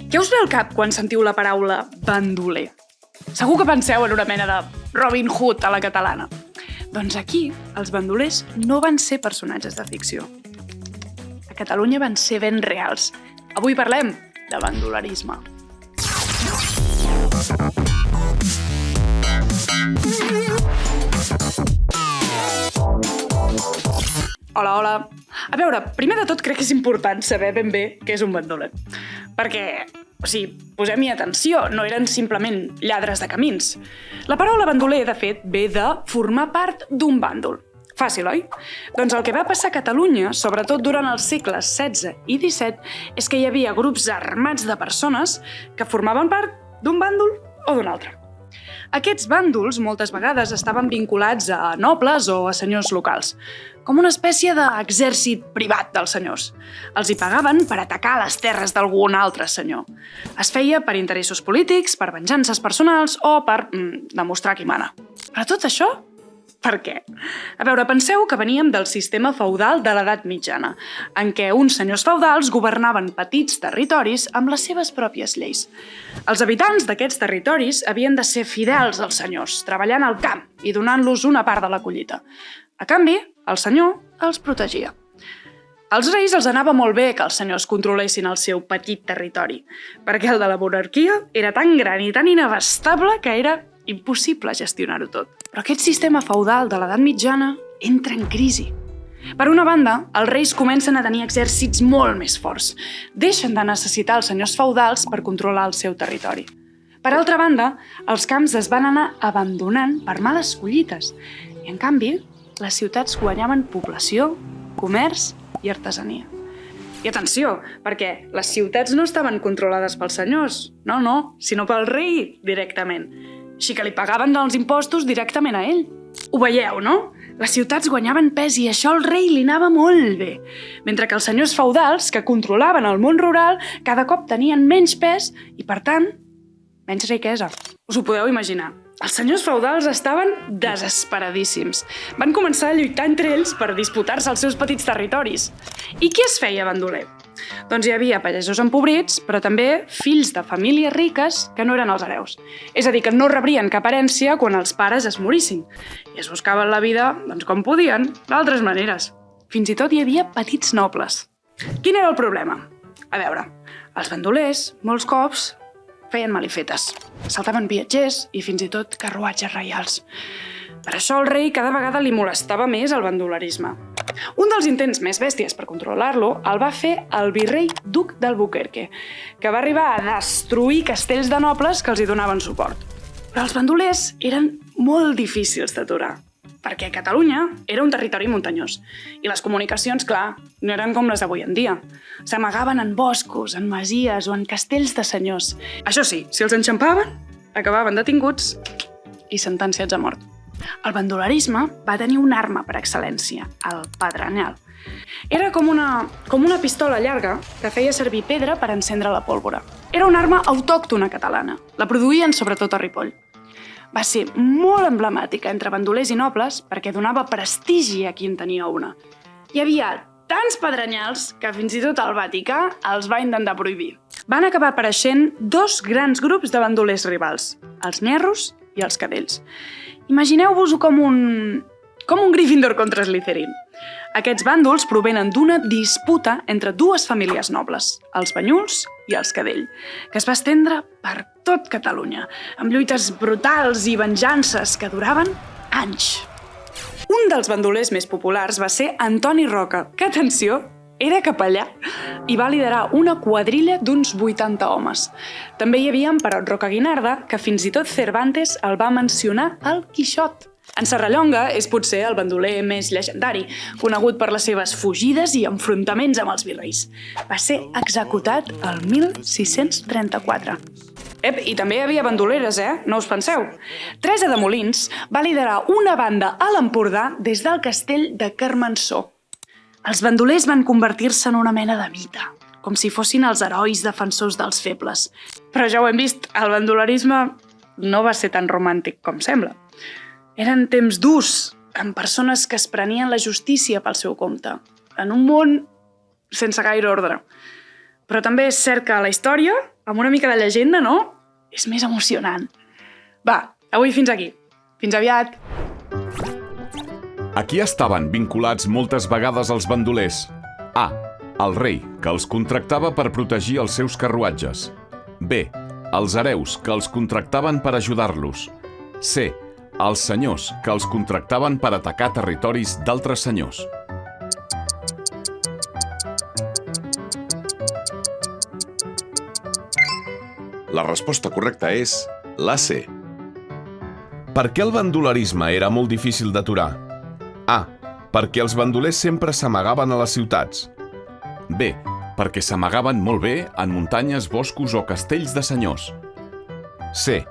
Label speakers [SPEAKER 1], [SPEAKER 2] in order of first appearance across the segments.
[SPEAKER 1] Què us ve al cap quan sentiu la paraula bandoler? Segur que penseu en una mena de Robin Hood a la catalana. Doncs aquí, els bandolers no van ser personatges de ficció. A Catalunya van ser ben reals. Avui parlem de bandolerisme. Hola. A veure, primer de tot crec que és important saber ben bé què és un bandoler. Perquè, posem-hi atenció, no eren simplement lladres de camins. La paraula bandoler, de fet, ve de formar part d'un bàndol. Fàcil, oi? Doncs el que va passar a Catalunya, sobretot durant els segles XVI i XVII, és que hi havia grups armats de persones que formaven part d'un bàndol o d'un altre. Aquests bàndols moltes vegades estaven vinculats a nobles o a senyors locals, com una espècie d'exèrcit privat dels senyors. Els hi pagaven per atacar les terres d'algun altre senyor. Es feia per interessos polítics, per venjances personals o per demostrar qui mana. Però tot això, per què? A veure, penseu que veníem del sistema feudal de l'edat mitjana, en què uns senyors feudals governaven petits territoris amb les seves pròpies lleis. Els habitants d'aquests territoris havien de ser fidels als senyors, treballant al camp i donant-los una part de la collita. A canvi, el senyor els protegia. Als reis els anava molt bé que els senyors controlessin el seu petit territori, perquè el de la monarquia era tan gran i tan inabastable que era impossible gestionar-ho tot. Però aquest sistema feudal de l'edat mitjana entra en crisi. Per una banda, els reis comencen a tenir exèrcits molt més forts. Deixen de necessitar els senyors feudals per controlar el seu territori. Per altra banda, els camps es van anar abandonant per males collites. I, en canvi, les ciutats guanyaven població, comerç i artesania. I atenció, perquè les ciutats no estaven controlades pels senyors, no, sinó pel rei directament. Així que li pagaven els impostos directament a ell. Ho veieu, no? Les ciutats guanyaven pes i això al rei li anava molt bé. Mentre que els senyors feudals, que controlaven el món rural, cada cop tenien menys pes i, per tant, menys riquesa. Us ho podeu imaginar. Els senyors feudals estaven desesperadíssims. Van començar a lluitar entre ells per disputar-se els seus petits territoris. I qui es feia bandoler? Doncs hi havia pagesos empobrits, però també fills de famílies riques que no eren els hereus. És a dir, que no rebrien cap herència quan els pares es morissin. I es buscaven la vida, com podien, d'altres maneres. Fins i tot hi havia petits nobles. Quin era el problema? A veure, els bandolers, molts cops, feien malifetes. Saltaven viatgers i fins i tot carruatges reials. Per això al rei cada vegada li molestava més el bandolerisme. Un dels intents més bèsties per controlar-lo el va fer el virrei duc d'Albuquerque, que va arribar a destruir castells de nobles que els hi donaven suport. Però els bandolers eren molt difícils d'aturar, perquè Catalunya era un territori muntanyós i les comunicacions, clar, no eren com les d'avui en dia. S'amagaven en boscos, en masies o en castells de senyors. Això sí, si els enxampaven, acabaven detinguts i sentenciats a mort. El bandolerisme va tenir una arma per excel·lència, el pedrenyal. Era com una pistola llarga que feia servir pedra per encendre la pólvora. Era una arma autòctona catalana. La produïen sobretot a Ripoll. Va ser molt emblemàtica entre bandolers i nobles perquè donava prestigi a qui en tenia una. Hi havia tants pedrenyals que fins i tot el Vaticà els va intentar prohibir. Van acabar apareixent dos grans grups de bandolers rivals, els nyerros i els cadells. Imagineu-vos-ho com un Gryffindor contra Slytherin. Aquests bàndols provenen d'una disputa entre dues famílies nobles, els Banyuls i els Cadell, que es va estendre per tot Catalunya, amb lluites brutals i venjances que duraven anys. Un dels bandolers més populars va ser Antoni Roca, que, atenció, era capellà i va liderar una quadrilla d'uns 80 homes. També hi havia en Perot Roca Guinarda, que fins i tot Cervantes el va mencionar al Quixot. En Serrallonga és potser el bandoler més llegendari, conegut per les seves fugides i enfrontaments amb els virreis. Va ser executat el 1634. I també hi havia bandoleres, no us penseu? Teresa de Molins va liderar una banda a l'Empordà des del castell de Carmençó. Els bandolers van convertir-se en una mena de mite, com si fossin els herois defensors dels febles. Però ja ho hem vist, el bandolerisme no va ser tan romàntic com sembla. Eren temps durs, amb persones que es prenien la justícia pel seu compte, en un món sense gaire ordre. però també és cert que la història, amb una mica de llegenda, no? És més emocionant. Va, avui fins aquí. Fins aviat!
[SPEAKER 2] A qui estaven vinculats moltes vegades els bandolers? A. El rei, que els contractava per protegir els seus carruatges. B. Els hereus, que els contractaven per ajudar-los. C. Els senyors, que els contractaven per atacar territoris d'altres senyors.
[SPEAKER 3] La resposta correcta és la C.
[SPEAKER 2] Per què el bandolerisme era molt difícil d'aturar? A. Perquè els bandolers sempre s'amagaven a les ciutats. B. Perquè s'amagaven molt bé en muntanyes, boscos o castells de senyors. C.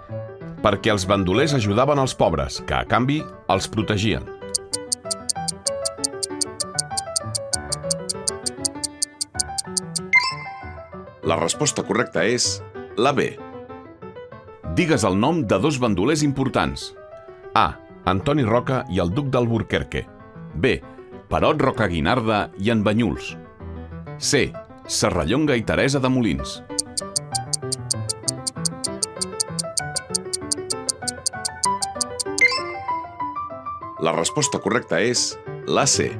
[SPEAKER 2] Perquè els bandolers ajudaven els pobres, que, a canvi, els protegien.
[SPEAKER 3] La resposta correcta és la B.
[SPEAKER 2] Digues el nom de dos bandolers importants. A. Antoni Roca i el duc d'Alburquerque. B. Perot Rocaguinarda i en Banyuls. C. Serrallonga i Teresa de Molins.
[SPEAKER 3] La resposta correcta és la C.